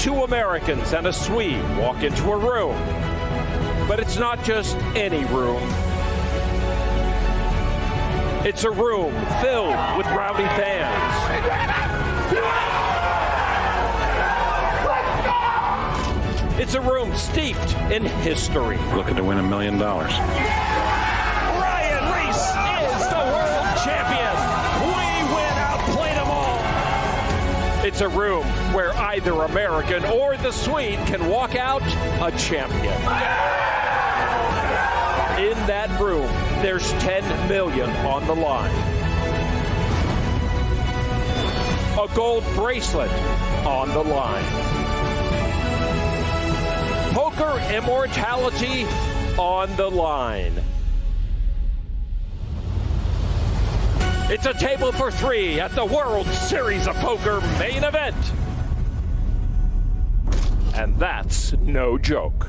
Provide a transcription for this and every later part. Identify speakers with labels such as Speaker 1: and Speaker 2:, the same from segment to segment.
Speaker 1: two Americans and a Swede walk into a room. But it's not just any room. It's a room filled with rowdy fans. It's a room steeped in history.
Speaker 2: Looking to win $1 million.
Speaker 1: Ryan Reese is the world champion. We win, outplayed them all. It's a room where either American or the Swede can walk out a champion. In that room, there's $10 million on the line. A gold bracelet on the line. Poker immortality on the line. It's a table for three at the World Series of Poker main event. And that's no joke.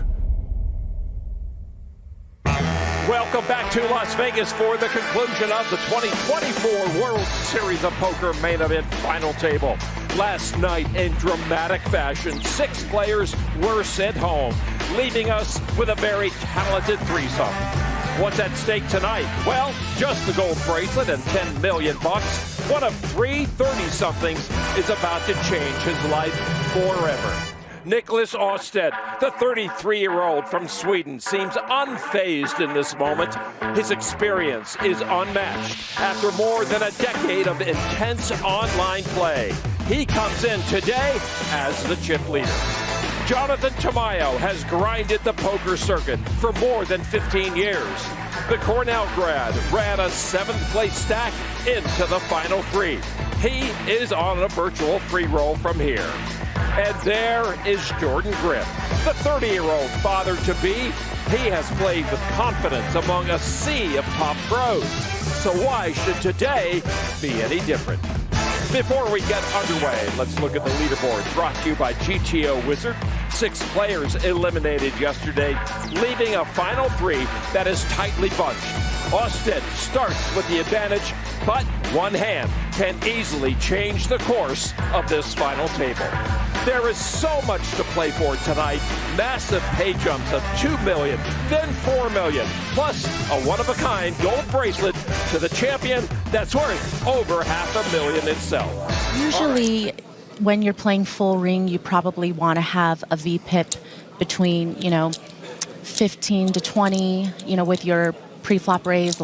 Speaker 1: Welcome back to Las Vegas for the conclusion of the 2024 World Series of Poker main event final table. Last night, in dramatic fashion, 6 players were sent home, leaving us with a very talented threesome. What's at stake tonight? Well, just the gold bracelet and $10 million. One of 3 30-somethings is about to change his life forever. Nicholas Osted, the 33-year-old from Sweden, seems unfazed in this moment. His experience is unmatched. After more than a decade of intense online play, he comes in today as the chip leader. Jonathan Tamayo has grinded the poker circuit for more than 15 years. The Cornell grad ran a 7th-place stack into the final 3. He is on a virtual free roll from here. And there is Jordan Griff, the 30-year-old father-to-be. He has played with confidence among a sea of top pros. So why should today be any different? Before we get underway, let's look at the leaderboard brought to you by GTO Wizard. 6 players eliminated yesterday, leaving a final 3 that is tightly bunched. Osted starts with the advantage, but one hand can easily change the course of this final table. There is so much to play for tonight. Massive pay jumps of $2 million, then $4 million, plus a one-of-a-kind gold bracelet to the champion that's worth over $500,000 itself.
Speaker 3: Usually, when you're playing full ring, you probably want to have a VPIP between, 15 to 20, with your pre-flop raise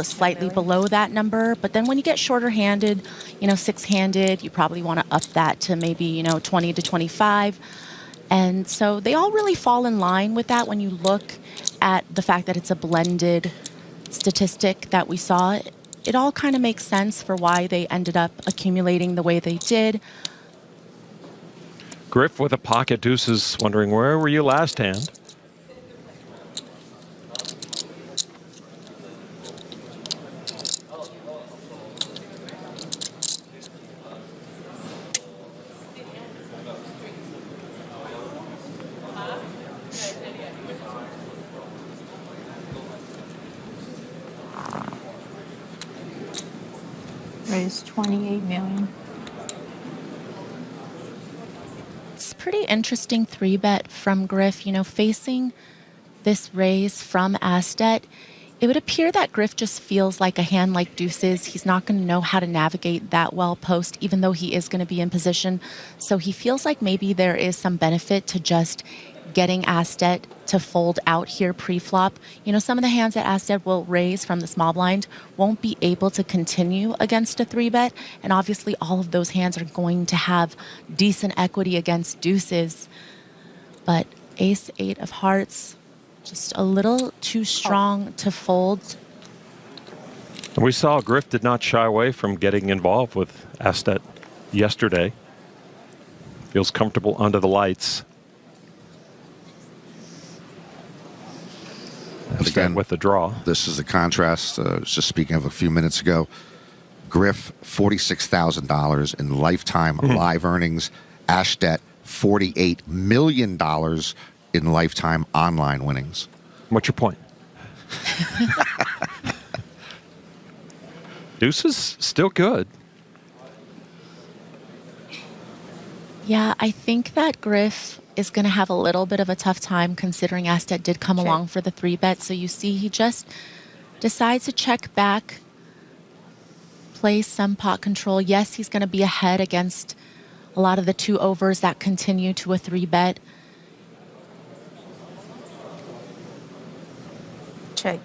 Speaker 3: slightly below that number. But then when you get shorter handed, 6-handed, you probably want to up that to maybe, 20 to 25. And so they all really fall in line with that when you look at the fact that it's a blended statistic that we saw. It all kind of makes sense for why they ended up accumulating the way they did.
Speaker 1: Griff with a pocket deuces, wondering where were you last hand?
Speaker 4: Raised $28 million.
Speaker 3: It's a pretty interesting 3-bet from Griff. Facing this raise from Astet, it would appear that Griff just feels like a hand like deuces. He's not going to know how to navigate that well post, even though he is going to be in position. So he feels like maybe there is some benefit to just getting Astet to fold out here pre-flop. Some of the hands that Astet will raise from the small blind won't be able to continue against a 3-bet. And obviously all of those hands are going to have decent equity against deuces. But ace-8 of hearts, just a little too strong to fold.
Speaker 1: We saw Griff did not shy away from getting involved with Astet yesterday. Feels comfortable under the lights.
Speaker 5: Again,
Speaker 1: with the draw.
Speaker 5: This is the contrast. I was just speaking of a few minutes ago. Griff, $46,000 in lifetime live earnings. Astet, $48 million in lifetime online winnings.
Speaker 1: What's your point? Deuce is still good.
Speaker 3: Yeah, I think that Griff is going to have a little bit of a tough time considering Astet did come along for the 3-bet. So you see he just decides to check back, play some pot control. Yes, he's going to be ahead against a lot of the 2 overs that continue to a 3-bet.
Speaker 4: Check.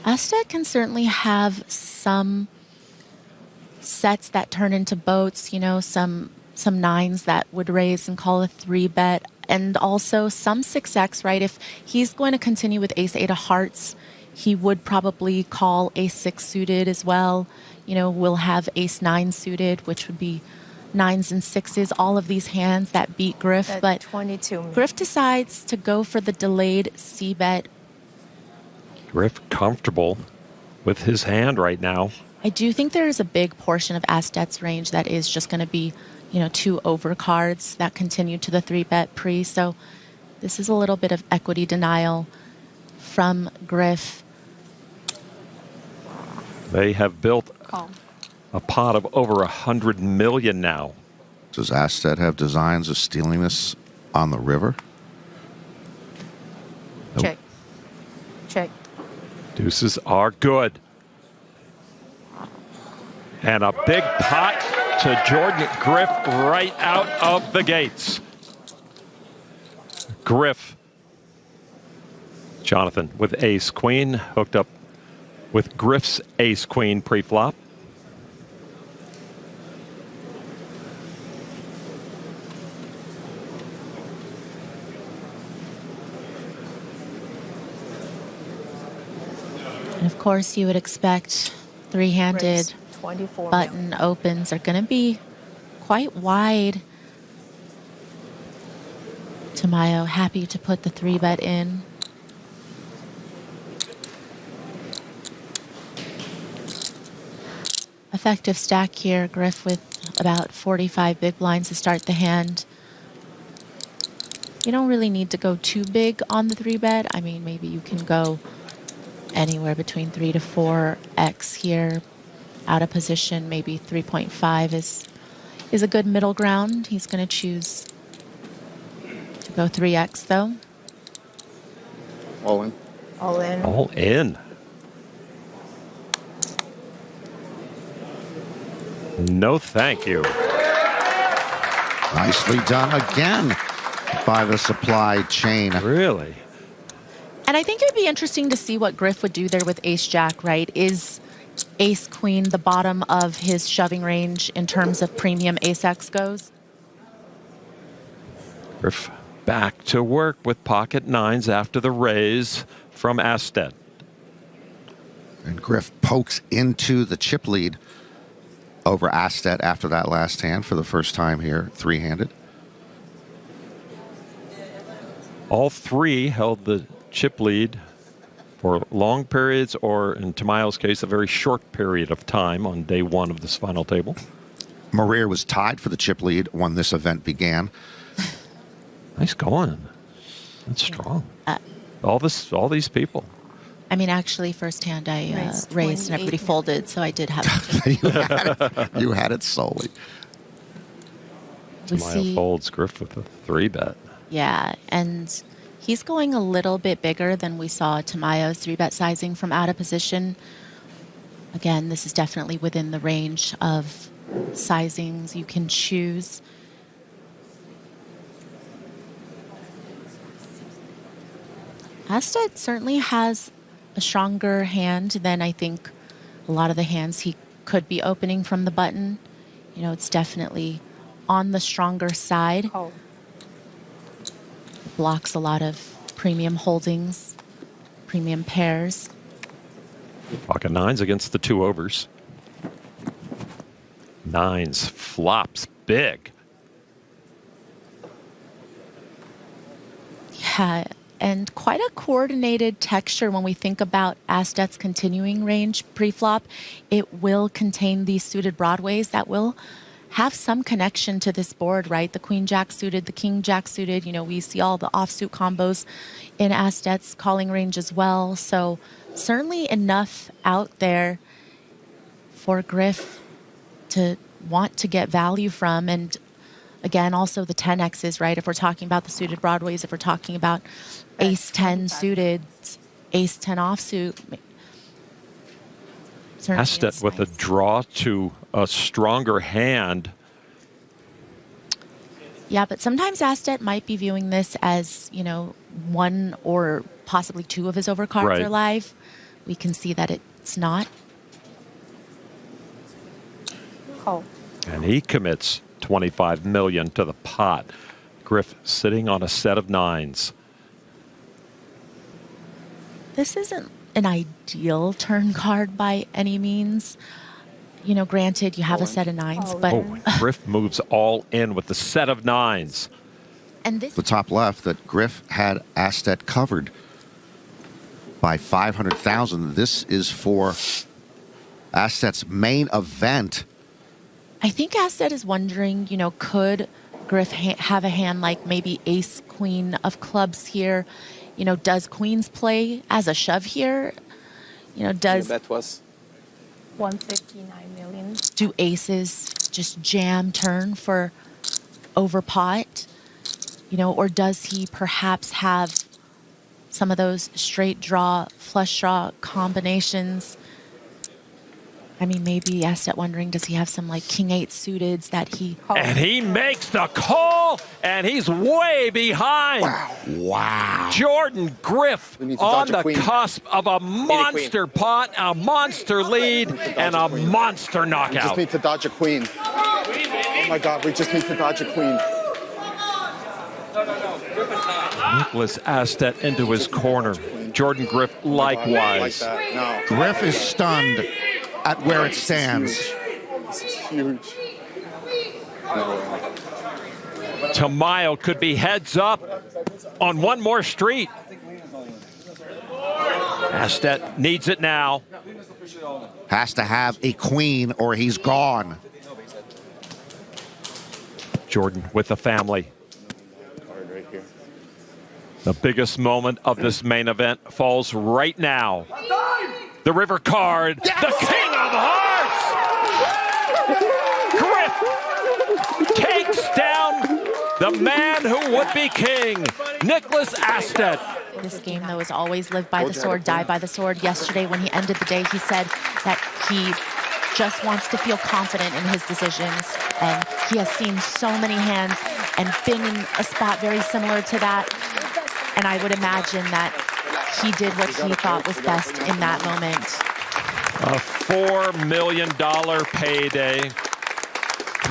Speaker 3: Astet can certainly have some sets that turn into boats, you know, some nines that would raise and call a 3-bet, and also some 6X, right? If he's going to continue with ace-8 of hearts, he would probably call ace-6 suited as well. You know, we'll have ace-9 suited, which would be 9s and 6s, all of these hands that beat Griff.
Speaker 4: That's
Speaker 3: but
Speaker 4: 22 million.
Speaker 3: Griff decides to go for the delayed C-bet.
Speaker 1: Griff comfortable with his hand right now.
Speaker 3: I do think there is a big portion of Astet's range that is just going to be, you know, 2 over cards that continue to the 3-bet pre. So this is a little bit of equity denial from Griff.
Speaker 1: They have built
Speaker 4: Call.
Speaker 1: a pot of over 100 million now.
Speaker 5: Does Astet have designs of stealing this on the river? Nope.
Speaker 4: Check. Check.
Speaker 1: Deuces are good. And a big pot to Jordan Griff right out of the gates. Griff. Jonathan with ace queen hooked up with Griff's ace queen pre-flop.
Speaker 3: And of course, you would expect three-handed
Speaker 4: Raise 24
Speaker 3: button opens are going to be quite wide. Tamayo happy to put the 3-bet in. Effective stack here, Griff with about 45 big blinds to start the hand. You don't really need to go too big on the 3-bet. I mean, maybe you can go anywhere between 3 to 4x here. Out of position, maybe 3.5 is a good middle ground. He's going to choose to go 3x though.
Speaker 2: All in.
Speaker 4: All in.
Speaker 1: All in. No, thank you.
Speaker 5: Nicely done again by the supply chain.
Speaker 1: Really?
Speaker 3: And I think it would be interesting to see what Griff would do there with ace-jack, right? Is ace-queen the bottom of his shoving range in terms of premium ace-x goes?
Speaker 1: Griff back to work with pocket nines after the raise from Astet.
Speaker 5: And Griff pokes into the chip lead over Astet after that last hand for the first time here, 3-handed.
Speaker 1: All three held the chip lead for long periods, or in Tamayo's case, a very short period of time on day one of this final table.
Speaker 5: Maria was tied for the chip lead when this event began.
Speaker 1: Nice going. That's strong. All these people.
Speaker 3: I mean, actually, first hand I
Speaker 4: Raised
Speaker 3: raised and
Speaker 4: 28
Speaker 3: everybody folded, so I did have to.
Speaker 5: You had it solely.
Speaker 3: We
Speaker 1: Tamayo
Speaker 3: see,
Speaker 1: folds Griff with a 3-bet.
Speaker 3: yeah, and he's going a little bit bigger than we saw Tamayo's 3-bet sizing from out of position. Again, this is definitely within the range of sizings you can choose. Astet certainly has a stronger hand than I think a lot of the hands he could be opening from the button. You know, it's definitely on the stronger side.
Speaker 4: Call.
Speaker 3: Blocks a lot of premium holdings, premium pairs.
Speaker 1: Pocket nines against the 2 overs. Nines flops big.
Speaker 3: Yeah, and quite a coordinated texture when we think about Astet's continuing range pre-flop. It will contain these suited broadways that will have some connection to this board, right? The queen jack suited, the king jack suited. We see all the offsuit combos in Astet's calling range as well. So certainly enough out there for Griff to want to get value from. And again, also the 10Xs, right? If we're talking about the suited Broadways, if we're talking about ace 10 suited, ace 10 offsuit.
Speaker 1: Astet with a draw to a stronger hand.
Speaker 3: Yeah, but sometimes Astet might be viewing this as, one or possibly two of his overcards are live. We can see that it's not.
Speaker 4: Call.
Speaker 1: And he commits $25 million to the pot. Griff sitting on a set of nines.
Speaker 3: This isn't an ideal turn card by any means. Granted, you have a set of nines, but
Speaker 1: Griff moves all in with the set of nines.
Speaker 3: and this
Speaker 5: The top left that Griff had Astet covered by 500,000. This is for Astet's main event.
Speaker 3: I think Astet is wondering, could Griff have a hand like maybe ace queen of clubs here? Does queens play as a shove here? Does
Speaker 2: That was
Speaker 4: 159 million.
Speaker 3: do aces just jam turn for over pot? Or does he perhaps have some of those straight draw, flush draw combinations? I mean, maybe Astet wondering, does he have some like king 8 suiteds that he...
Speaker 1: And he makes the call, and he's way behind.
Speaker 5: Wow.
Speaker 1: Jordan Griff
Speaker 2: We need to
Speaker 1: on
Speaker 2: dodge a
Speaker 1: the
Speaker 2: queen.
Speaker 1: cusp of a monster pot, a monster lead, and a monster
Speaker 2: We just
Speaker 1: knockout.
Speaker 2: need to dodge a queen. Oh my God, we just need to dodge a queen.
Speaker 1: Nicholas Astet into his corner. Jordan Griff
Speaker 2: Like
Speaker 1: likewise.
Speaker 2: that. No.
Speaker 5: Griff is stunned at where it stands.
Speaker 2: This is huge. No way.
Speaker 1: Tamayo could be heads up on one more street. Astet needs it now.
Speaker 5: Has to have a queen or he's gone.
Speaker 1: Jordan with the family.
Speaker 2: Card right here.
Speaker 1: The biggest moment of this main event falls right now. The river card, the king of hearts! Griff takes down the man who would be king, Nicholas Astet.
Speaker 3: This game, though, is always live by the sword, die by the sword. Yesterday, when he ended the day, he said that he just wants to feel confident in his decisions. And he has seen so many hands and been in a spot very similar to that. And I would imagine that he did what he thought was best in that moment.
Speaker 1: A $4 million payday,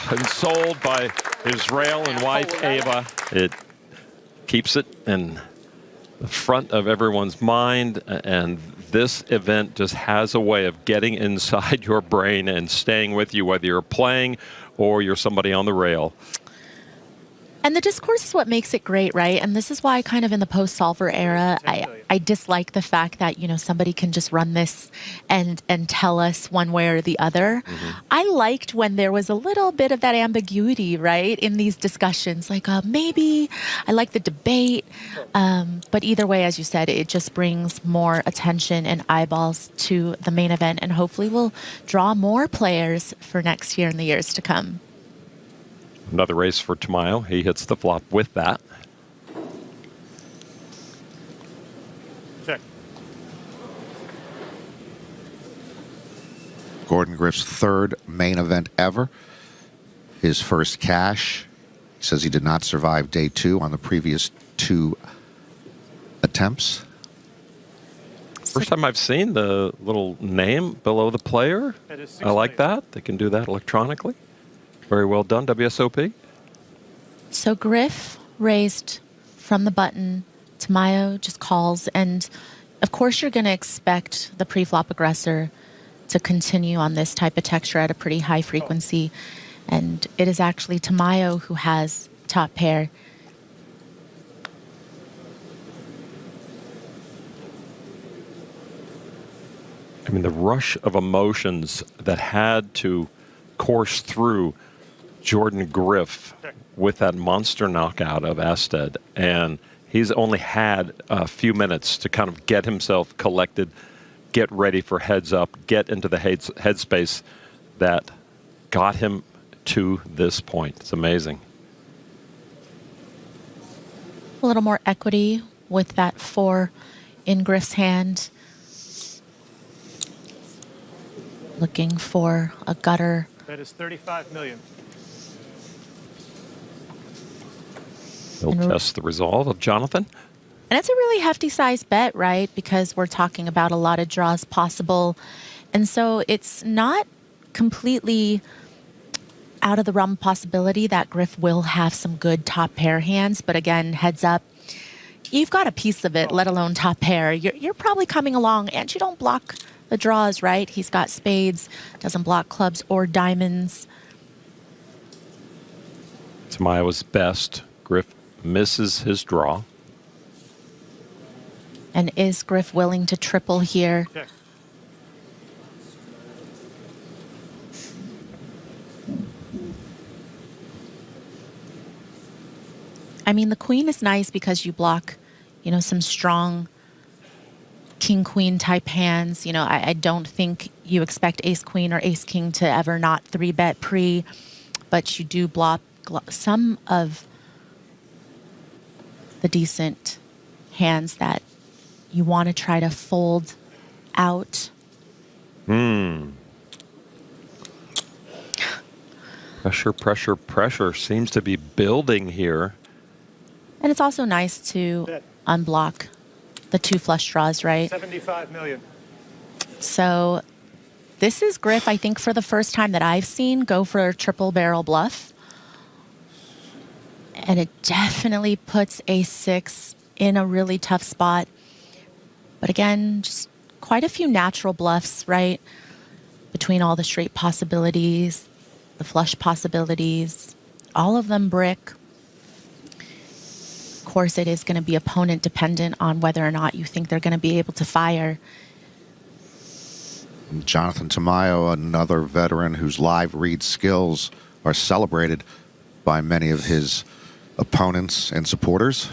Speaker 1: consoled by Israel and wife Ava. It keeps it in the front of everyone's mind, and this event just has a way of getting inside your brain and staying with you, whether you're playing or you're somebody on the rail.
Speaker 3: And the discourse is what makes it great, right? And this is why kind of in the post-solver era, I dislike the fact that, somebody can just run this and tell us one way or the other. Mm-hmm. I liked when there was a little bit of that ambiguity, right, in these discussions. Like, maybe I like the debate. But either way, as you said, it just brings more attention and eyeballs to the main event. And hopefully we'll draw more players for next year and the years to come.
Speaker 1: Another race for Tamayo. He hits the flop with that.
Speaker 6: Check.
Speaker 5: Gordon Griff's third main event ever. His first cash. He says he did not survive day 2 on the previous 2 attempts.
Speaker 1: First time I've seen the little name below the player. I like that. They can do that electronically. Very well done, WSOP.
Speaker 3: So Griff raised from the button. Tamayo just calls. And, of course, you're going to expect the pre-flop aggressor to continue on this type of texture at a pretty high frequency. And it is actually Tamayo who has top pair.
Speaker 1: I mean, the rush of emotions that had to course through Jordan Griff with that monster knockout of Asted, and he's only had a few minutes to kind of get himself collected, get ready for heads up, get into the headspace that got him to this point. It's amazing.
Speaker 3: A little more equity with that 4 in Griff's hand. Looking for a gutter.
Speaker 6: That is 35 million.
Speaker 1: He'll test the resolve of Jonathan.
Speaker 3: And it's a really hefty size bet, right? Because we're talking about a lot of draws possible. And so it's not completely out of the realm of possibility that Griff will have some good top pair hands. But again, heads up, you've got a piece of it, let alone top pair. You're probably coming along, and you don't block the draws, right? He's got spades, doesn't block clubs or diamonds.
Speaker 1: Tamayo's best. Griff misses his draw.
Speaker 3: And is Griff willing to triple here?
Speaker 6: Check.
Speaker 3: I mean, the queen is nice because you block, some strong king-queen type hands. I don't think you expect ace-queen or ace-king to ever not 3-bet pre, but you do block some of the decent hands that you want to try to fold out.
Speaker 1: Pressure seems to be building here.
Speaker 3: And it's also nice to unblock the 2 flush draws, right?
Speaker 6: 75 million.
Speaker 3: So this is Griff, I think, for the first time that I've seen, go for a triple barrel bluff. And it definitely puts ace-6 in a really tough spot. But again, just quite a few natural bluffs, right? Between all the straight possibilities, the flush possibilities, all of them brick. Of course, it is going to be opponent dependent on whether or not you think they're going to be able to fire.
Speaker 5: Jonathan Tamayo, another veteran whose live read skills are celebrated by many of his opponents and supporters.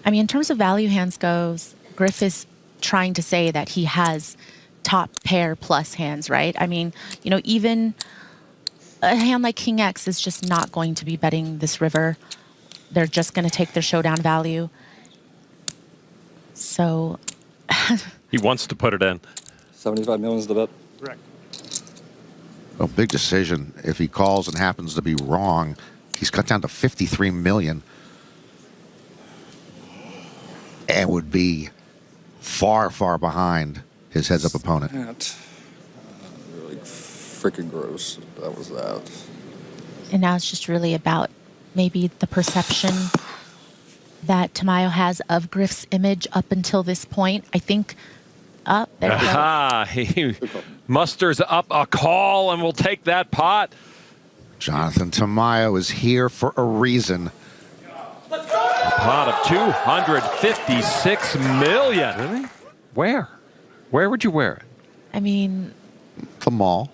Speaker 3: I mean, in terms of value hands goes, Griff is trying to say that he has top pair plus hands, right? I mean, even a hand like King X is just not going to be betting this river. They're just going to take their showdown value. So
Speaker 1: He wants to put it in.
Speaker 7: 75 million is the bet.
Speaker 6: Correct.
Speaker 5: A big decision. If he calls and happens to be wrong, he's cut down to 53 million and would be far, far behind his heads-up opponent.
Speaker 7: That, really freaking gross. That was that.
Speaker 3: and now it's just really about maybe the perception that Tamayo has of Griff's image up until this point. I think, there it goes.
Speaker 1: Aha, he musters up a call and will take that pot.
Speaker 5: Jonathan Tamayo is here for a reason.
Speaker 1: A pot of $256 million. Really? Where? Where would you wear it?
Speaker 3: I mean,
Speaker 5: The mall.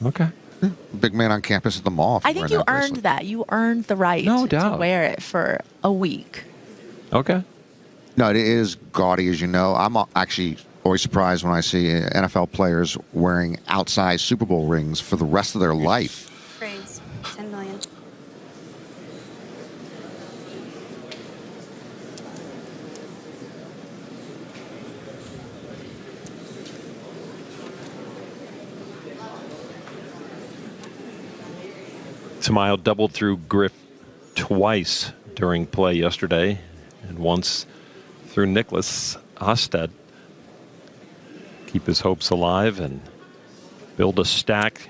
Speaker 1: Okay.
Speaker 5: Big man on campus at the mall.
Speaker 3: I think you earned that. You earned the right
Speaker 1: No
Speaker 3: to
Speaker 1: doubt.
Speaker 3: wear it for a week.
Speaker 1: Okay.
Speaker 5: No, it is gaudy, as you know. I'm actually always surprised when I see NFL players wearing outsized Super Bowl rings for the rest of their life.
Speaker 8: Praise, 10 million.
Speaker 1: Tamayo doubled through Griff twice during play yesterday and once through Nicholas Hosted. Keep his hopes alive and build a stack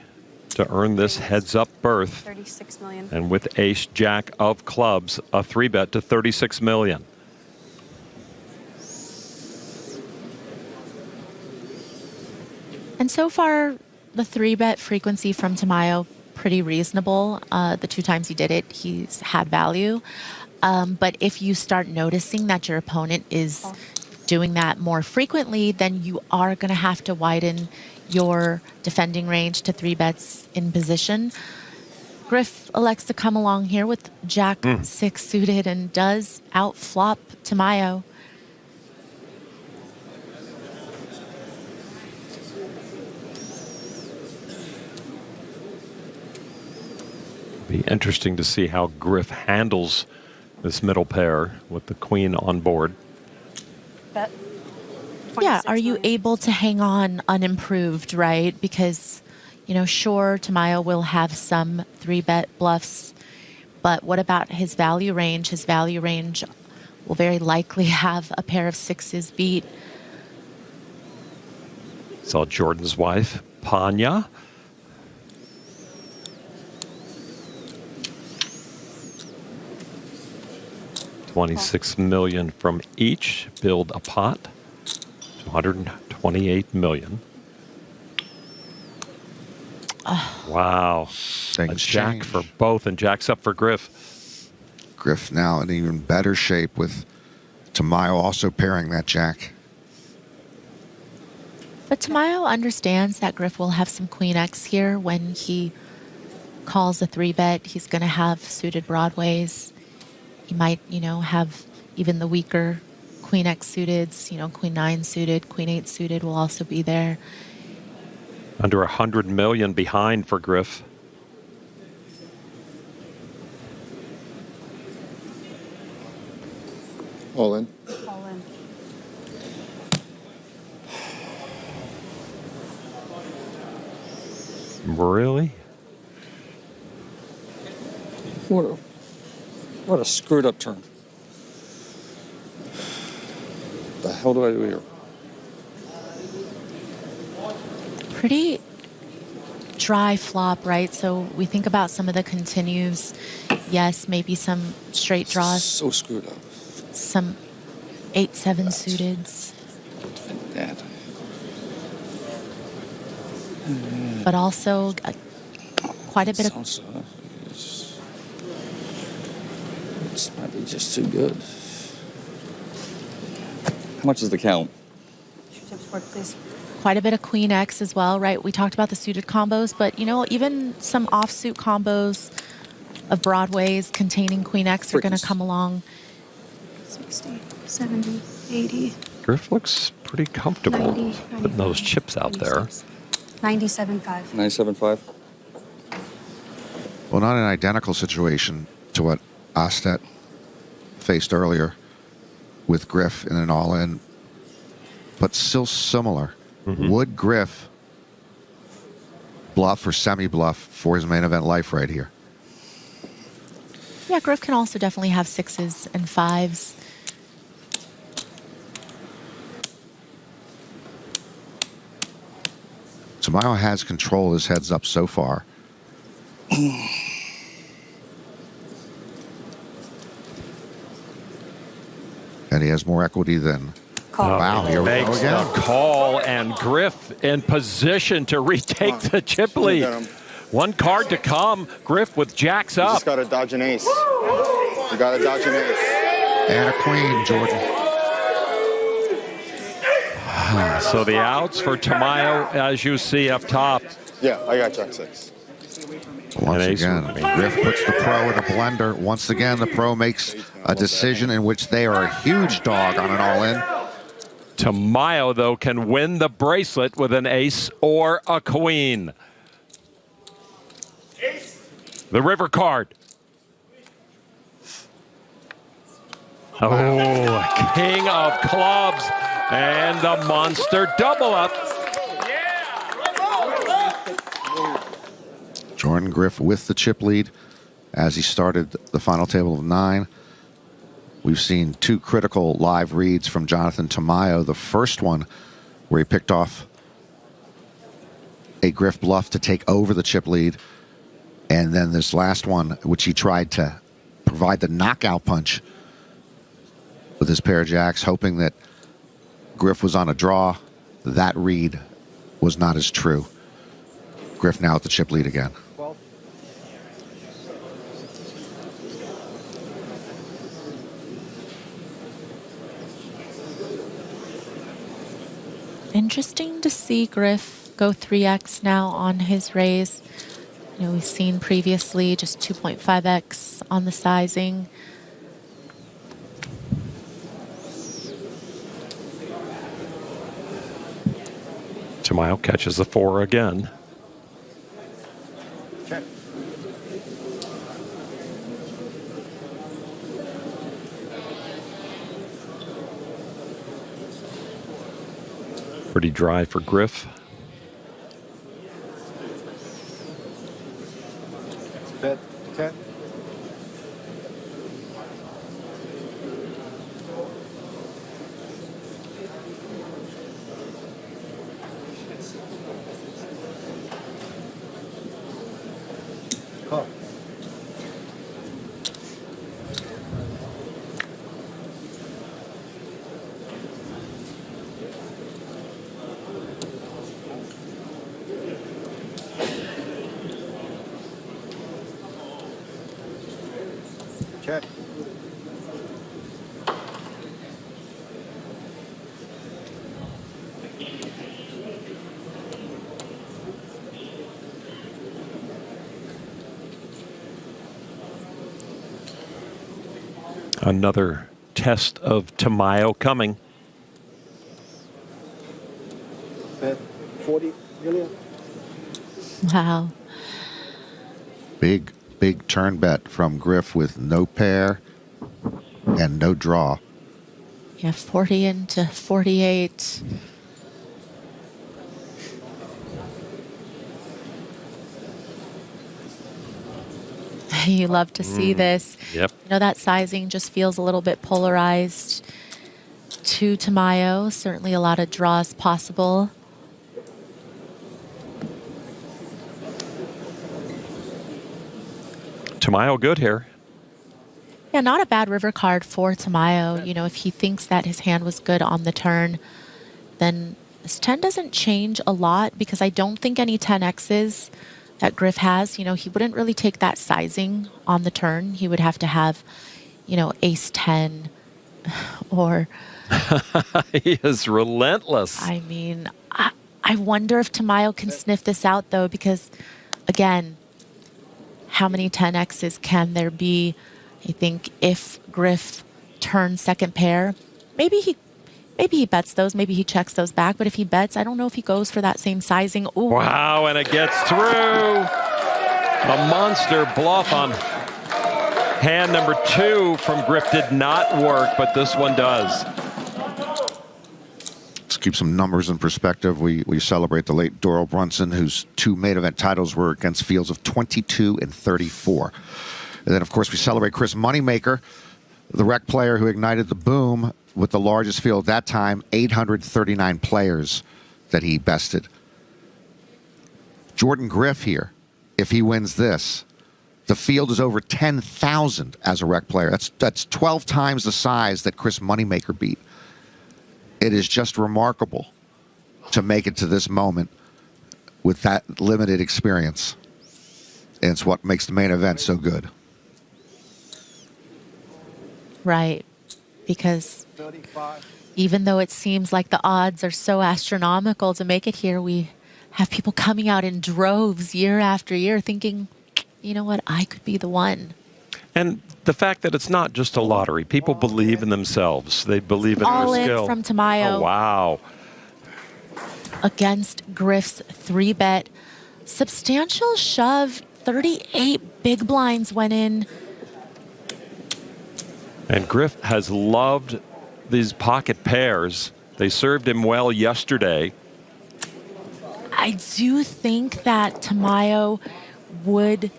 Speaker 1: to earn this heads-up berth.
Speaker 8: 36 million.
Speaker 1: And with ace-jack of clubs, a 3-bet to $36 million.
Speaker 3: And so far, the 3-bet frequency from Tamayo, pretty reasonable. The 2 times he did it, he's had value. But if you start noticing that your opponent is doing that more frequently, then you are going to have to widen your defending range to 3 bets in position. Griff elects to come along here with Jack 6 suited and does outflop Tamayo.
Speaker 1: Be interesting to see how Griff handles this middle pair with the queen on board.
Speaker 4: Bet.
Speaker 3: Yeah,
Speaker 8: 26
Speaker 3: are you
Speaker 8: million.
Speaker 3: able to hang on unimproved, right? Because, you know, sure, Tamayo will have some 3-bet bluffs, but what about his value range? His value range will very likely have a pair of 6s beat.
Speaker 1: Saw Jordan's wife, Panya. $26 million from each. Build a pot. $228 million. Wow. A
Speaker 5: Things
Speaker 1: jack
Speaker 5: change.
Speaker 1: for both, and jack's up for Griff.
Speaker 5: Griff now in even better shape with Tamayo also pairing that jack.
Speaker 3: But Tamayo understands that Griff will have some Queen X here when he calls a 3-bet. He's going to have suited broadways. He might, you know, have even the weaker Queen X suiteds, you know, Queen 9 suited, Queen 8 suited will also be there.
Speaker 1: Under $100 million behind for Griff.
Speaker 7: All in.
Speaker 8: All in.
Speaker 1: Really?
Speaker 7: What a screwed up turn. The hell do I do here?
Speaker 3: Pretty dry flop, right? So we think about some of the continues. Yes, maybe some straight draws,
Speaker 7: So screwed up.
Speaker 3: some 8-7 suiteds,
Speaker 7: That.
Speaker 3: but also quite a bit of
Speaker 7: Sounds, this might be just too good. How much is the count?
Speaker 8: Step forward, please.
Speaker 3: quite a bit of Queen X as well, right? We talked about the suited combos, but you know, even some offsuit combos of broadways containing Queen X are going to
Speaker 7: Freaking-
Speaker 3: come along.
Speaker 8: 60, 70, 80,
Speaker 1: Griff looks pretty comfortable
Speaker 8: 90,
Speaker 1: putting those chips out there.
Speaker 8: 97.5.
Speaker 7: 975.
Speaker 5: Well, not an identical situation to what Ostet faced earlier with Griff in an all-in, but still similar. Would Griff bluff or semi-bluff for his main event life right here?
Speaker 3: Yeah, Griff can also definitely have 6s and 5s.
Speaker 5: Tamayo has control of his heads up so far. And he has more equity than...
Speaker 8: Call.
Speaker 5: Wow, here we go
Speaker 1: Makes
Speaker 5: again.
Speaker 1: the call, and Griff in position to retake the chip lead.
Speaker 2: Look at him.
Speaker 1: One card to come. Griff with jacks
Speaker 2: You
Speaker 1: up.
Speaker 2: just got to dodge an ace. You got to dodge an ace.
Speaker 5: And a queen, Jordan.
Speaker 1: So the outs for Tamayo, as you see up top.
Speaker 2: Yeah, I got jack 6.
Speaker 5: Once
Speaker 1: And ace
Speaker 5: again,
Speaker 1: would be-
Speaker 5: Griff puts the pro in a blender. Once again, the pro makes a decision in which they are a huge dog on an all-in.
Speaker 1: Tamayo, though, can win the bracelet with an ace or a queen. The river card. Oh, king of clubs and the monster double up.
Speaker 5: Jordan Griff with the chip lead as he started the final table of 9. We've seen 2 critical live reads from Jonathan Tamayo. The first one where he picked off a Griff bluff to take over the chip lead. And then this last one, which he tried to provide the knockout punch with his pair of jacks, hoping that Griff was on a draw. That read was not as true. Griff now at the chip lead again.
Speaker 3: Interesting to see Griff go 3x now on his raise. You know, we've seen previously just 2.5x on the sizing.
Speaker 1: Tamayo catches the 4 again.
Speaker 2: Check.
Speaker 1: Pretty dry for Griff.
Speaker 2: Bet. Okay. Call. Check.
Speaker 1: Another test of Tamayo coming.
Speaker 2: Bet 40 million.
Speaker 3: Wow.
Speaker 5: Big turn bet from Griff with no pair and no draw.
Speaker 3: Yeah, 40 into 48. You love to see this.
Speaker 1: Yep.
Speaker 3: You know, that sizing just feels a little bit polarized to Tamayo. Certainly a lot of draws possible.
Speaker 1: Tamayo good here.
Speaker 3: Yeah, not a bad river card for Tamayo. You know, if he thinks that his hand was good on the turn, then his 10 doesn't change a lot because I don't think any 10Xs that Griff has, you know, he wouldn't really take that sizing on the turn. He would have to have, you know, ace 10 or...
Speaker 1: He is relentless.
Speaker 3: I mean, I wonder if Tamayo can sniff this out, though, because, again, how many 10Xs can there be? I think if Griff turns second pair, maybe he bets those, maybe he checks those back, but if he bets, I don't know if he goes for that same sizing. Ooh.
Speaker 1: Wow, and it gets through. A monster bluff on hand number 2 from Griff did not work, but this one does.
Speaker 5: Let's keep some numbers in perspective. We celebrate the late Doral Brunson, whose 2 main event titles were against fields of 22 and 34. And then, of course, we celebrate Chris Moneymaker, the rec player who ignited the boom with the largest field at that time, 839 players that he bested. Jordan Griff here, if he wins this, the field is over 10,000 as a rec player. That's 12 times the size that Chris Moneymaker beat. It is just remarkable to make it to this moment with that limited experience. And it's what makes the main event so good.
Speaker 3: Right. Because
Speaker 2: 35.
Speaker 3: even though it seems like the odds are so astronomical to make it here, we have people coming out in droves year after year thinking, you know what, I could be the one.
Speaker 1: And the fact that it's not just a lottery. People believe in themselves. They believe in
Speaker 3: All
Speaker 1: their
Speaker 3: in
Speaker 1: skill.
Speaker 3: from Tamayo.
Speaker 1: Oh, wow.
Speaker 3: Against Griff's 3-bet. Substantial shove. 38 big blinds went in.
Speaker 1: And Griff has loved these pocket pairs. They served him well yesterday.
Speaker 3: I do think that Tamayo would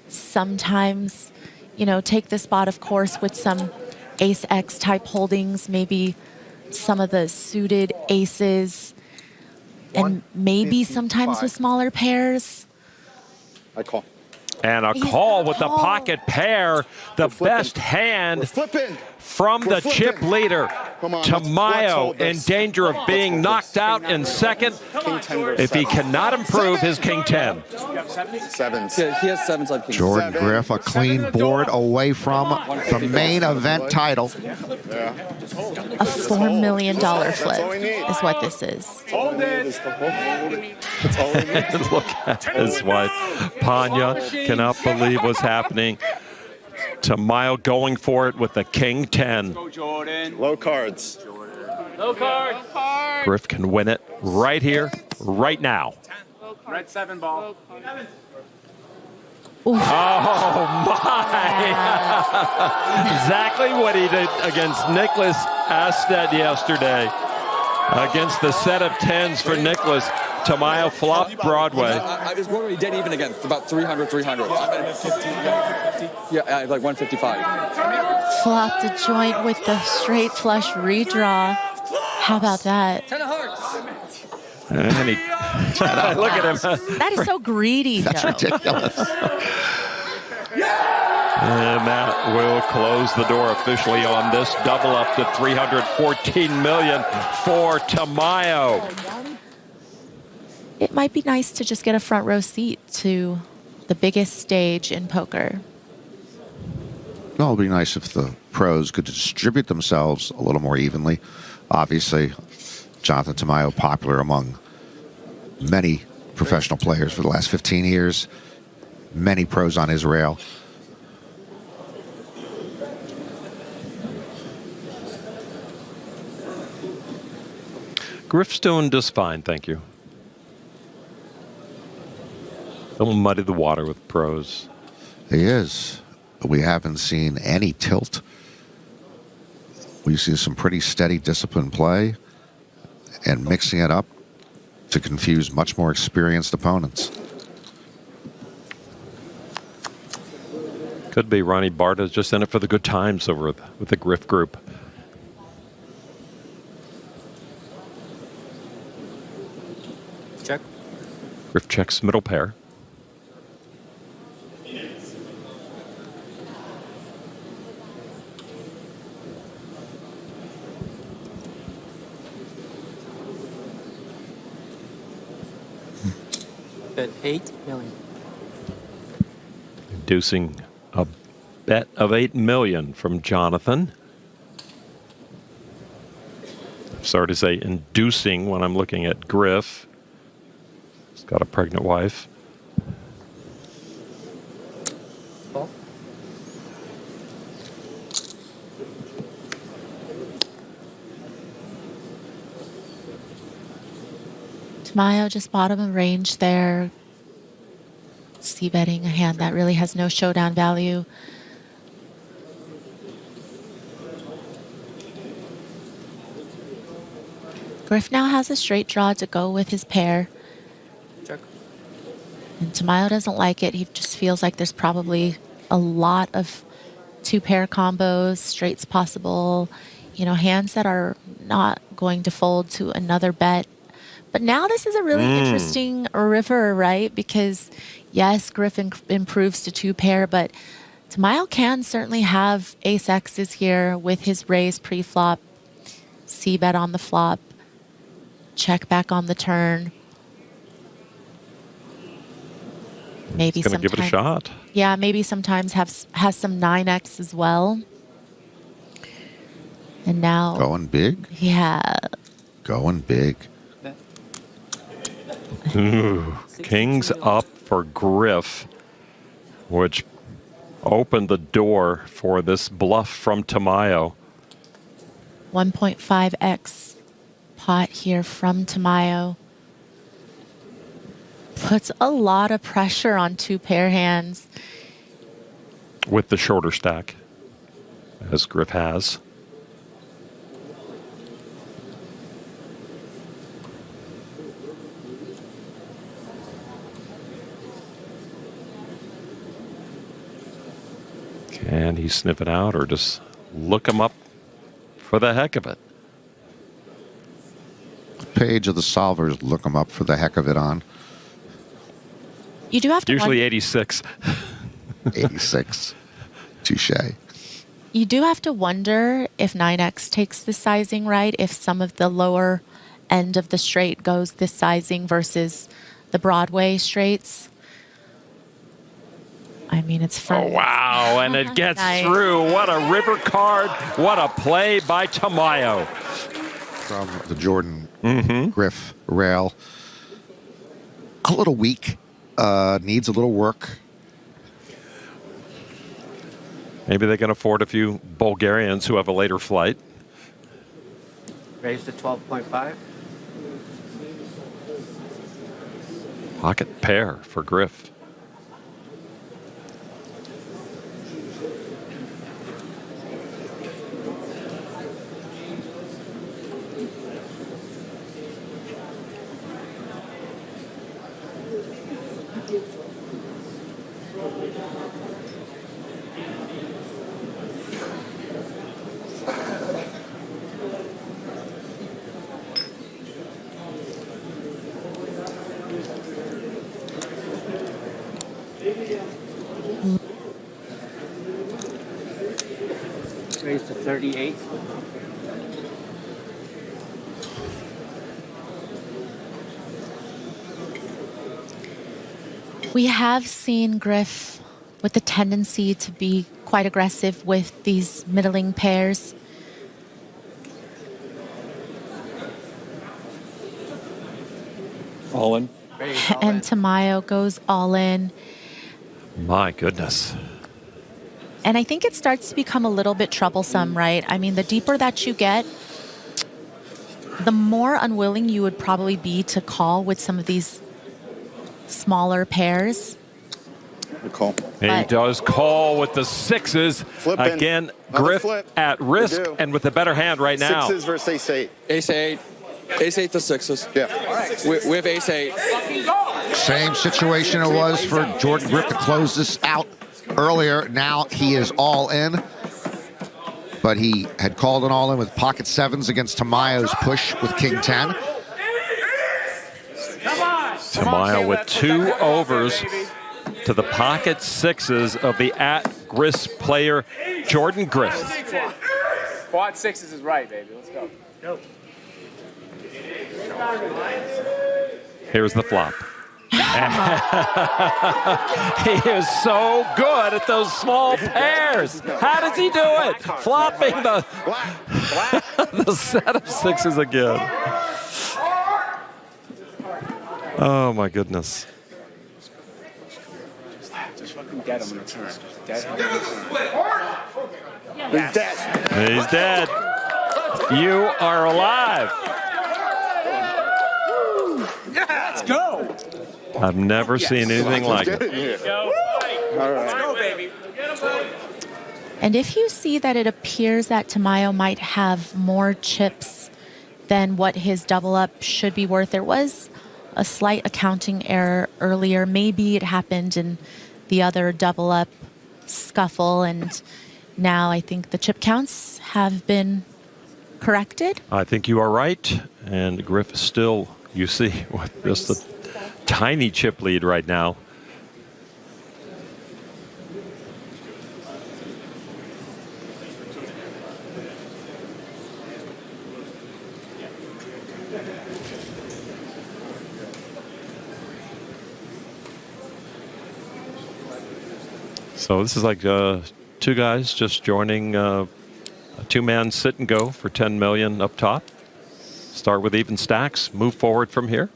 Speaker 3: sometimes, you know, take the spot, of course, with some ace X type holdings, maybe some of the suited aces, and maybe sometimes with smaller pairs.
Speaker 2: I call.
Speaker 1: And a
Speaker 3: He's
Speaker 1: call
Speaker 3: gonna
Speaker 1: with the
Speaker 3: call.
Speaker 1: pocket pair, the
Speaker 2: We're flipping.
Speaker 1: best hand
Speaker 2: We're flipping.
Speaker 1: from the chip leader.
Speaker 2: Come on,
Speaker 1: Tamayo
Speaker 2: let's hold
Speaker 1: in
Speaker 2: this.
Speaker 1: danger of being knocked out in second
Speaker 2: King 10 versus
Speaker 1: if he
Speaker 2: seven.
Speaker 1: cannot improve his king 10.
Speaker 2: Sevens.
Speaker 7: Yeah, he has sevens like King.
Speaker 5: Jordan
Speaker 2: Seven.
Speaker 5: Griff, a clean board away from the main event title.
Speaker 3: A $4 million flip
Speaker 2: all we need.
Speaker 3: is what this is.
Speaker 2: That's all we need.
Speaker 1: Look at his wife. Panya cannot believe what's happening. Tamayo going for it with the king 10.
Speaker 2: Low cards.
Speaker 1: Griff can win it right here, right now.
Speaker 6: Red 7 ball.
Speaker 1: Oh my! Exactly what he did against Nicholas Asted yesterday. Against the set of 10s for Nicholas. Tamayo flopped Broadway.
Speaker 7: I was going to be dead even again. It's about 300, 300. Yeah, I have like 155.
Speaker 3: Flopped a joint with the straight flush redraw. How about that?
Speaker 7: 10 of hearts.
Speaker 1: And he, look at him.
Speaker 3: That is so greedy,
Speaker 5: That's
Speaker 3: Joe.
Speaker 5: ridiculous.
Speaker 1: And that will close the door officially on this double up to $314 million for Tamayo.
Speaker 3: It might be nice to just get a front row seat to the biggest stage in poker.
Speaker 5: Well, it'd be nice if the pros could distribute themselves a little more evenly. Obviously, Jonathan Tamayo popular among many professional players for the last 15 years. Many pros on his rail.
Speaker 1: Griff's doing just fine, thank you. Don't muddy the water with pros.
Speaker 5: He is. We haven't seen any tilt. We've seen some pretty steady, disciplined play and mixing it up to confuse much more experienced opponents.
Speaker 1: Could be Ronnie Barta's just in it for the good times over with the Griff group.
Speaker 7: Check.
Speaker 1: Griff checks middle pair.
Speaker 9: Bet 8 million.
Speaker 1: Inducing a bet of $8 million from Jonathan. Sorry to say inducing when I'm looking at Griff. He's got a pregnant wife.
Speaker 9: Ball.
Speaker 3: Tamayo just bottom of range there. C-betting a hand that really has no showdown value. Griff now has a straight draw to go with his pair.
Speaker 9: Check.
Speaker 3: And Tamayo doesn't like it. He just feels like there's probably a lot of two-pair combos, straights possible, you know, hands that are not going to fold to another bet. But now this is a really interesting river, right? Because, yes, Griff improves to two-pair, but Tamayo can certainly have ace-X's here with his raise pre-flop, C-bet on the flop, check back on the turn. Maybe
Speaker 1: He's going to give it a shot.
Speaker 3: Yeah, maybe sometimes has some 9X as well. And now...
Speaker 5: Going big?
Speaker 3: Yeah.
Speaker 5: Going big.
Speaker 1: Ooh, kings up for Griff, which opened the door for this bluff from Tamayo.
Speaker 3: 1.5x pot here from Tamayo. Puts a lot of pressure on two-pair hands.
Speaker 1: With the shorter stack, as Griff has. Can he sniff it out or just look him up for the heck of it?
Speaker 5: Page of the solvers, look them up for the heck of it on.
Speaker 3: You do have to
Speaker 1: Usually 86.
Speaker 5: 86. Touche.
Speaker 3: You do have to wonder if 9X takes the sizing right, if some of the lower end of the straight goes this sizing versus the Broadway straights. I mean, it's fun.
Speaker 1: Oh, wow, and it gets
Speaker 3: Nice.
Speaker 1: through. What a river card. What a play by Tamayo.
Speaker 5: From the Jordan Griff rail. A little weak. Needs a little work.
Speaker 1: Maybe they can afford a few Bulgarians who have a later flight.
Speaker 9: Raised to 12.5.
Speaker 1: Pocket pair for Griff.
Speaker 9: Raised to 38.
Speaker 3: We have seen Griff with the tendency to be quite aggressive with these middling pairs.
Speaker 7: All in.
Speaker 3: And Tamayo goes all in.
Speaker 1: My goodness.
Speaker 3: And I think it starts to become a little bit troublesome, right? I mean, the deeper that you get, the more unwilling you would probably be to call with some of these smaller pairs.
Speaker 2: Good call.
Speaker 1: He
Speaker 3: But-
Speaker 1: does call with the sixes.
Speaker 2: Flipping.
Speaker 1: Again,
Speaker 2: Another
Speaker 1: Griff
Speaker 2: flip.
Speaker 1: at risk
Speaker 2: We do.
Speaker 1: and with a better hand right now.
Speaker 2: Sixes versus ace eight.
Speaker 7: Ace 8. Ace 8 to sixes.
Speaker 2: Yeah.
Speaker 7: We have ace 8.
Speaker 5: Same situation it was for Jordan Griff to close this out earlier. Now he is all in. But he had called an all in with pocket sevens against Tamayo's push with king 10.
Speaker 1: Tamayo with 2 overs to the pocket sixes of the at-risk player, Jordan Griff.
Speaker 6: Quad sixes is right, baby. Let's go.
Speaker 1: Here's the flop. He is so good at those small pairs. How does he do it? Flopping the, the set of sixes again. Oh, my goodness.
Speaker 6: Just fucking dead him in the turn. Dead him.
Speaker 2: He's dead.
Speaker 1: He's dead. You are alive.
Speaker 6: Let's go.
Speaker 1: I've never seen anything like it.
Speaker 6: Let's go, baby.
Speaker 3: And if you see that it appears that Tamayo might have more chips than what his double up should be worth, there was a slight accounting error earlier. Maybe it happened in the other double up scuffle, and now I think the chip counts have been corrected.
Speaker 1: I think you are right. And Griff is still, you see, with just a tiny chip lead right now. So this is like 2 guys just joining a 2-man sit and go for 10 million up top. Start with even stacks, move forward from here.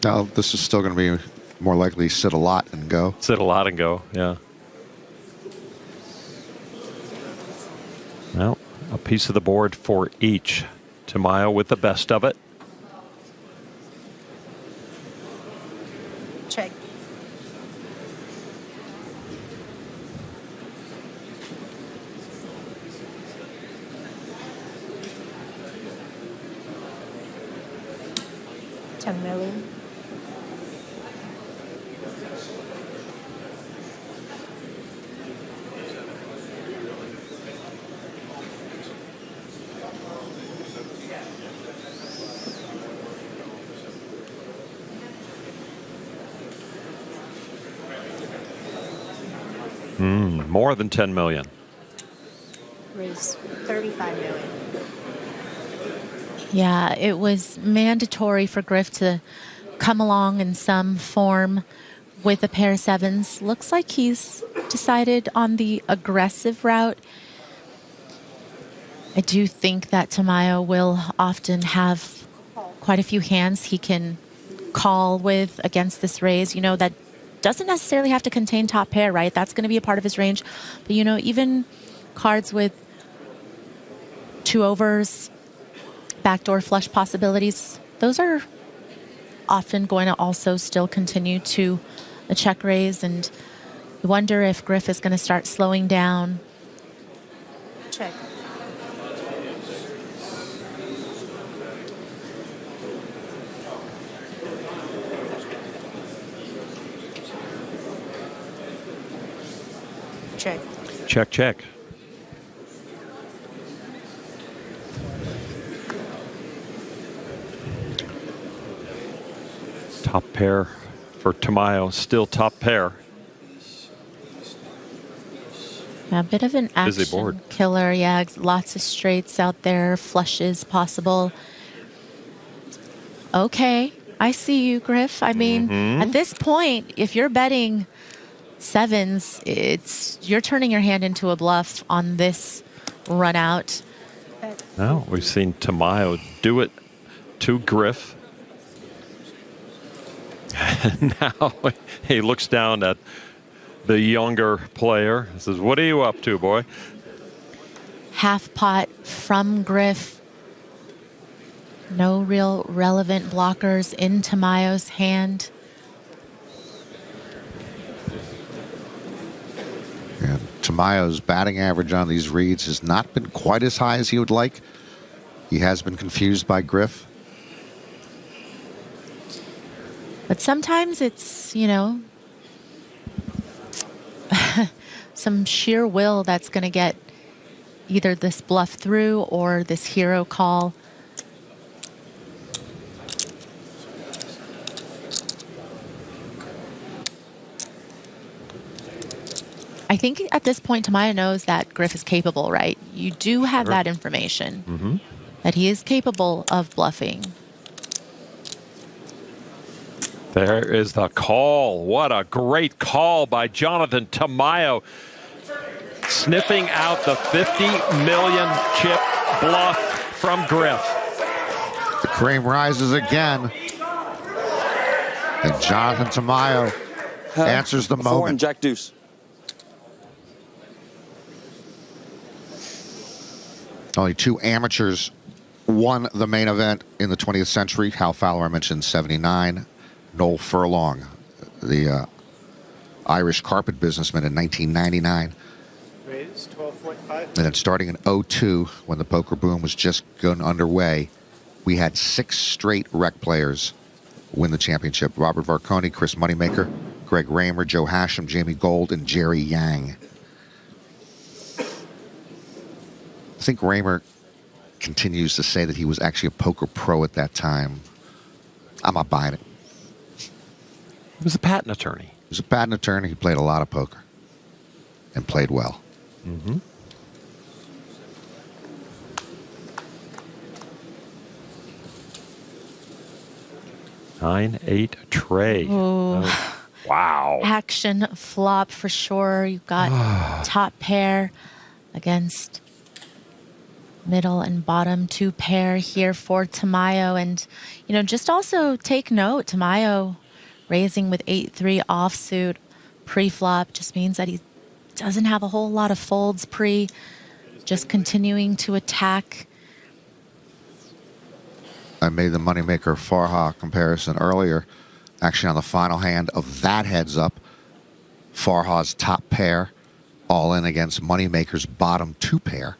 Speaker 5: Now, this is still going to be more likely sit a lot and go.
Speaker 1: Sit a lot and go, yeah. Well, a piece of the board for each. Tamayo with the best of it.
Speaker 8: Check.
Speaker 4: $10 million.
Speaker 1: More than 10 million.
Speaker 4: Raise 35 million.
Speaker 3: Yeah, it was mandatory for Griff to come along in some form with a pair of sevens. Looks like he's decided on the aggressive route. I do think that Tamayo will often have quite a few hands he can call with against this raise. You know, that doesn't necessarily have to contain top pair, right? That's going to be a part of his range. But, you know, even cards with two overs, backdoor flush possibilities, those are often going to also still continue to a check raise. And you wonder if Griff is going to start slowing down.
Speaker 4: Check. Check.
Speaker 1: Check, check. Top pair for Tamayo, still top pair.
Speaker 3: A bit of an
Speaker 1: Busy
Speaker 3: action
Speaker 1: board.
Speaker 3: killer. Yeah, lots of straights out there, flushes possible. Okay, I see you, Griff. I mean, at this point, if you're betting sevens, you're turning your hand into a bluff on this run out.
Speaker 1: No, we've seen Tamayo do it to Griff. And now he looks down at the younger player and says, "What are you up to, boy?"
Speaker 3: Half pot from Griff. No real relevant blockers in Tamayo's hand.
Speaker 5: And Tamayo's batting average on these reads has not been quite as high as he would like. He has been confused by Griff.
Speaker 3: But sometimes it's, you know, some sheer will that's going to get either this bluff through or this hero call. I think at this point, Tamayo knows that Griff is capable, right? You do have that information, that he is capable of bluffing.
Speaker 1: There is the call. What a great call by Jonathan Tamayo. Sniffing out the 50 million chip bluff from Griff.
Speaker 5: The cream rises again. And Jonathan Tamayo answers the
Speaker 7: Four
Speaker 5: moment.
Speaker 7: and Jack Deuce.
Speaker 5: Only two amateurs won the main event in the 20th century. Hal Fowler, I mentioned, 79. Noel Furlong, the Irish carpet businessman, in 1999.
Speaker 2: Raise 12.5.
Speaker 5: And then starting in 2002, when the poker boom was just going underway, we had 6 straight rec players win the championship. Robert Varconi, Chris Moneymaker, Greg Raymer, Joe Hashem, Jamie Gold, and Jerry Yang. I think Raymer continues to say that he was actually a poker pro at that time. I'm not buying it.
Speaker 1: He was a patent attorney.
Speaker 5: He was a patent attorney. He played a lot of poker and played well.
Speaker 1: 9-8 Trey. Oh, wow.
Speaker 3: Action flop for sure. You've got top pair against middle and bottom 2 pair here for Tamayo. And, you know, just also take note, Tamayo raising with 8-3 offsuit pre-flop just means that he doesn't have a whole lot of folds pre, just continuing to attack.
Speaker 5: I made the Moneymaker Farha comparison earlier. Actually, on the final hand of that heads up, Farha's top pair all in against Moneymaker's bottom 2 pair.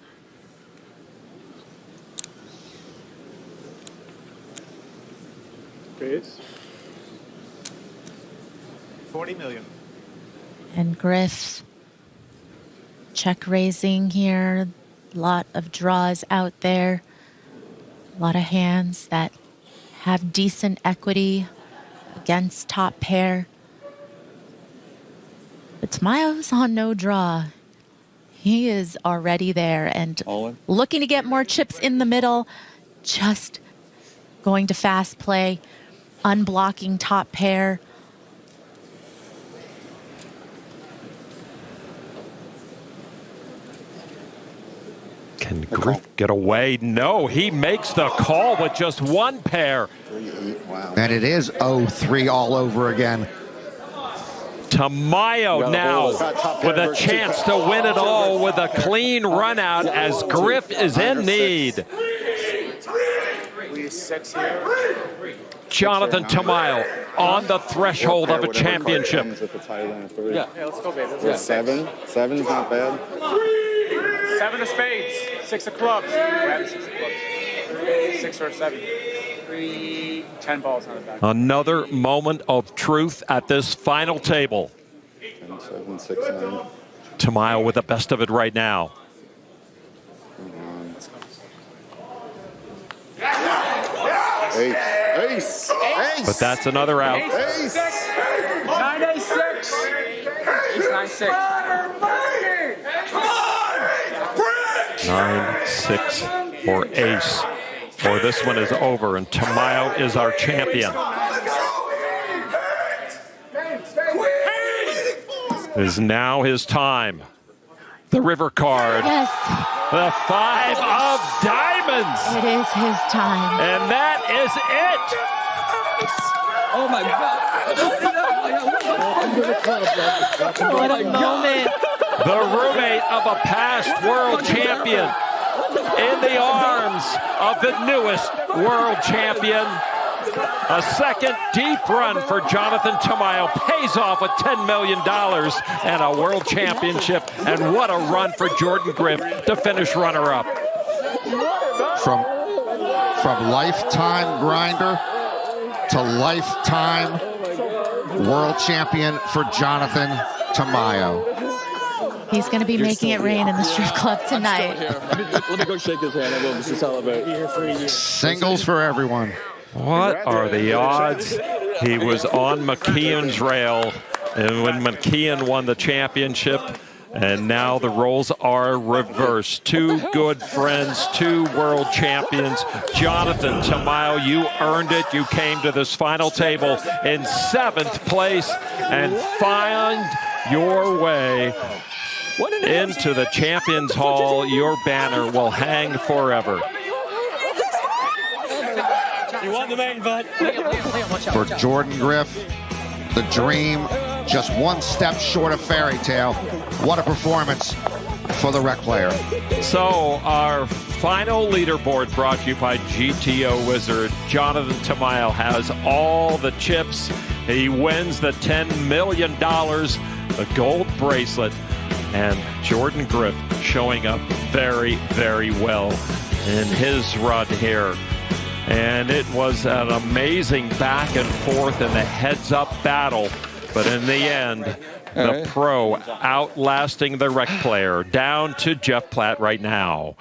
Speaker 2: Raise 40 million.
Speaker 3: And Griff check raising here. A lot of draws out there. A lot of hands that have decent equity against top pair. But Tamayo's on no draw. He is already there and
Speaker 7: All in.
Speaker 3: looking to get more chips in the middle, just going to fast play, unblocking top pair.
Speaker 1: Can Griff get away? No, he makes the call with just one pair.
Speaker 5: And it is 0-3 all over again.
Speaker 1: Tamayo now with a chance to win it all with a clean run out as Griff is in need. Jonathan Tamayo on the threshold of a championship.
Speaker 7: Yeah,
Speaker 6: let's go, baby.
Speaker 2: Seven's not bad.
Speaker 6: 7 of spades, 6 of clubs. Grab 6 of clubs. 6 or 7. 10 balls on the back.
Speaker 1: Another moment of truth at this final table.
Speaker 2: 10, 7, 6, 9.
Speaker 1: Tamayo with the best of it right now.
Speaker 2: Ace.
Speaker 1: But that's another out.
Speaker 2: Ace.
Speaker 6: 9 ace 6. Ace 9 6.
Speaker 1: 9-6 or ace. Or this one is over and Tamayo is our champion. It is now his time. The river card.
Speaker 3: Yes,
Speaker 1: The 5 of diamonds.
Speaker 3: it is his time.
Speaker 1: And that is it.
Speaker 7: Oh my God.
Speaker 3: What a moment.
Speaker 1: The roommate of a past world champion in the arms of the newest world champion. A second deep run for Jonathan Tamayo pays off with $10 million and a world championship. And what a run for Jordan Griff to finish runner-up.
Speaker 5: From lifetime grinder to lifetime world champion for Jonathan Tamayo.
Speaker 3: He's going to be making it rain in the strip club tonight.
Speaker 7: Let me go shake his hand and we'll just celebrate.
Speaker 5: Singles for everyone.
Speaker 1: What are the odds? He was on McKeon's rail, and when McKeon won the championship, and now the roles are reversed. Two good friends, two world champions. Jonathan Tamayo, you earned it. You came to this final table in 7th place and find your way into the Champions Hall. Your banner will hang forever.
Speaker 9: You won the main, bud.
Speaker 5: For Jordan Griff, the dream just one step short of fairy tale. What a performance for the rec player.
Speaker 1: So our final leaderboard brought to you by GTO Wizard. Jonathan Tamayo has all the chips. He wins the $10 million, the gold bracelet, and Jordan Griff showing up very, very well in his run here. And it was an amazing back and forth in the heads-up battle. But in the end, the pro outlasting the rec player. Down to Jeff Platt right now.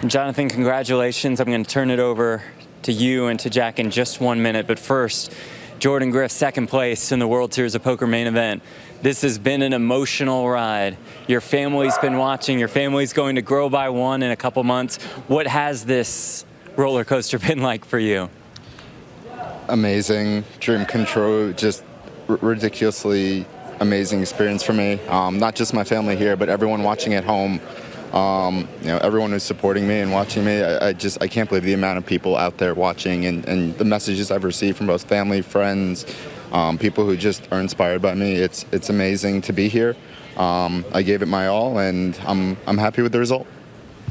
Speaker 10: Jonathan, congratulations. I'm going to turn it over to you and to Jack in just 1 minute. But first, Jordan Griff, 2nd place in the World Series of Poker main event. This has been an emotional ride. Your family's been watching. Your family's going to grow by 1 in a couple months. What has this roller coaster been like for you?
Speaker 2: Amazing, dream come true, just ridiculously amazing experience for me. Not just my family here, but everyone watching at home. Everyone who's supporting me and watching me. I can't believe the amount of people out there watching and the messages I've received from both family, friends, people who just are inspired by me. It's amazing to be here. I gave it my all, and I'm happy with the result.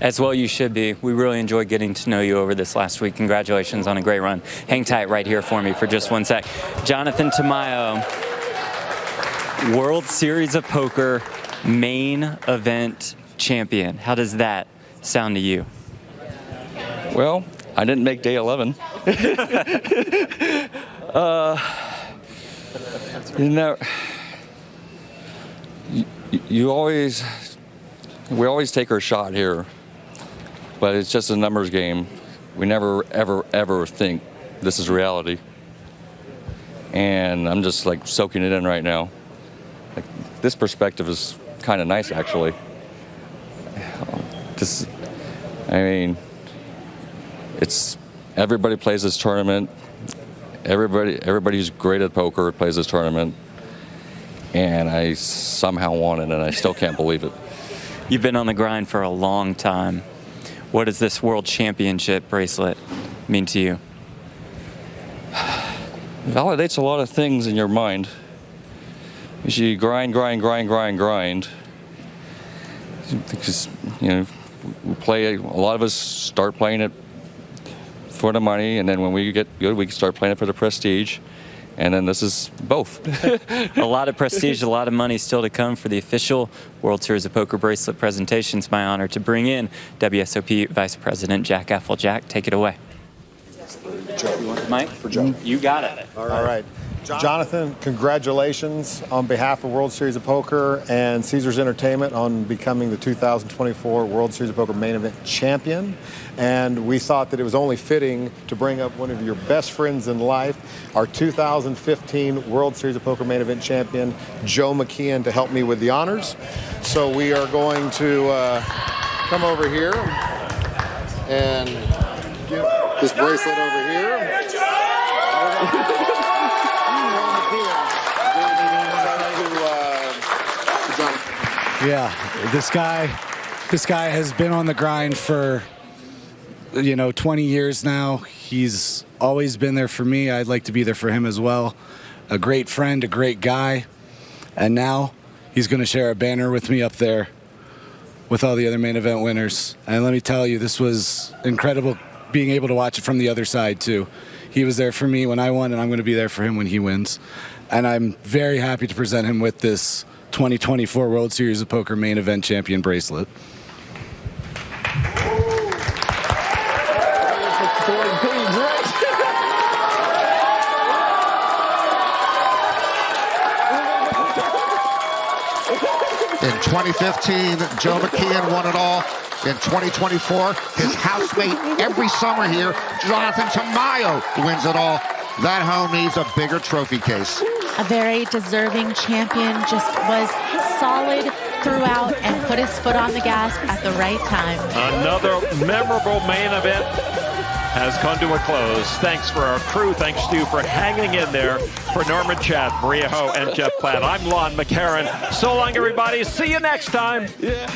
Speaker 10: As well you should be. We really enjoyed getting to know you over this last week. Congratulations on a great run. Hang tight right here for me for just 1 sec. Jonathan Tamayo, World Series of Poker main event champion. How does that sound to you?
Speaker 7: Well, I didn't make day 11. We always take our shot here, but it's just a numbers game. We never, ever, ever think this is reality. And I'm just like soaking it in right now. Like, this perspective is kind of nice, actually. It's everybody plays this tournament. Everybody who's great at poker plays this tournament, and I somehow won it, and I still can't believe it.
Speaker 10: You've been on the grind for a long time. What does this World Championship bracelet mean to you?
Speaker 7: It validates a lot of things in your mind. You grind. Because, a lot of us start playing it for the money, and then when we get good, we start playing it for the prestige. And then this is both.
Speaker 10: A lot of prestige, a lot of money still to come for the official World Series of Poker bracelet presentation. It's my honor to bring in WSOP Vice President Jack Effel. Jack, take it away.
Speaker 11: You want the mic?
Speaker 10: For Joe. You got it.
Speaker 11: All right. Jonathan, congratulations on behalf of World Series of Poker and Caesars Entertainment on becoming the 2024 World Series of Poker main event champion. And we thought that it was only fitting to bring up one of your best friends in life, our 2015 World Series of Poker main event champion, Joe McKeon, to help me with the honors. So we are going to come over here and give this bracelet over here.
Speaker 12: Yeah, this guy has been on the grind for 20 years now. He's always been there for me. I'd like to be there for him as well. A great friend, a great guy, and now he's going to share a banner with me up there with all the other main event winners. And let me tell you, this was incredible being able to watch it from the other side too. He was there for me when I won, and I'm going to be there for him when he wins. And I'm very happy to present him with this 2024 World Series of Poker main event champion bracelet.
Speaker 5: In 2015, Joe McKeon won it all. In 2024, his housemate every summer here, Jonathan Tamayo, wins it all. That home needs a bigger trophy case.
Speaker 3: A very deserving champion, just was solid throughout and put his foot on the gas at the right time.
Speaker 1: Another memorable main event has come to a close. Thanks for our crew. Thanks to you for hanging in there. For Norman Chad, Maria Ho, and Jeff Platt, I'm Lon McCarran. So long, everybody. See you next time.
Speaker 9: Yeah.